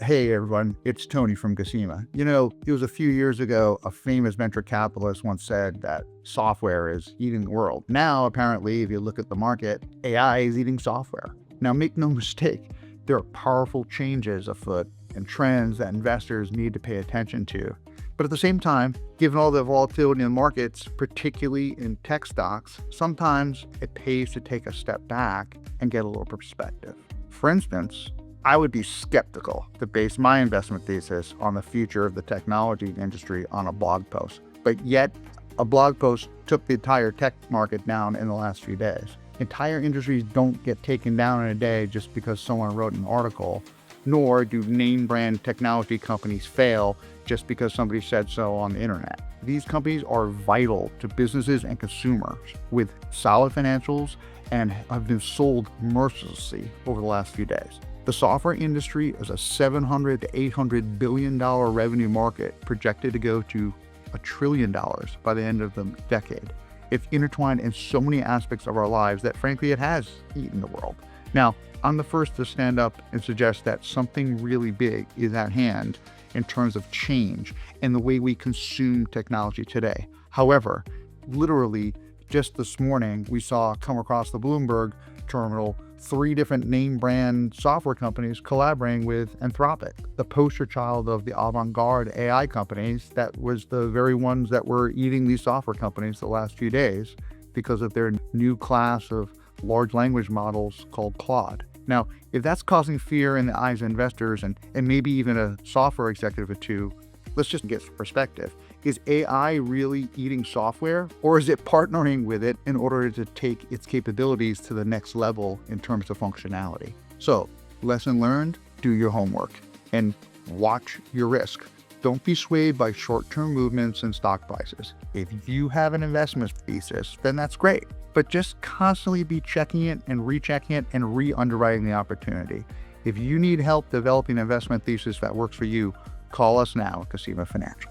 Hey everyone, it's Tony from Gasima. It was a few years ago, a famous venture capitalist once said that software is eating the world. Now, apparently, if you look at the market, AI is eating software. Now, make no mistake, there are powerful changes afoot and trends that investors need to pay attention to. But at the same time, given all the volatility in the markets, particularly in tech stocks, sometimes it pays to take a step back and get a little perspective. For instance, I would be skeptical to base my investment thesis on the future of the technology industry on a blog post. But yet, a blog post took the entire tech market down in the last few days. Entire industries don't get taken down in a day just because someone wrote an article, nor do name brand technology companies fail just because somebody said so on the internet. These companies are vital to businesses and consumers with solid financials and have been sold mercilessly over the last few days. The software industry is a $700 to $800 billion revenue market projected to go to $1 trillion by the end of the decade. It's intertwined in so many aspects of our lives that frankly it has eaten the world. Now, I'm the first to stand up and suggest that something really big is at hand in terms of change in the way we consume technology today. However, literally just this morning, we saw come across the Bloomberg terminal 3 different name brand software companies collaborating with Anthropic, the poster child of the avant-garde AI companies that was the very ones that were eating these software companies the last few days because of their new class of large language models called Claude. Now, if that's causing fear in the eyes of investors and maybe even a software executive or two, let's just get some perspective. Is AI really eating software, or is it partnering with it in order to take its capabilities to the next level in terms of functionality? So, lesson learned, do your homework and watch your risk. Don't be swayed by short-term movements in stock prices. If you have an investment thesis, then that's great. But just constantly be checking it and rechecking it and re-underwriting the opportunity. If you need help developing an investment thesis that works for you, call us now at Gasima Financial.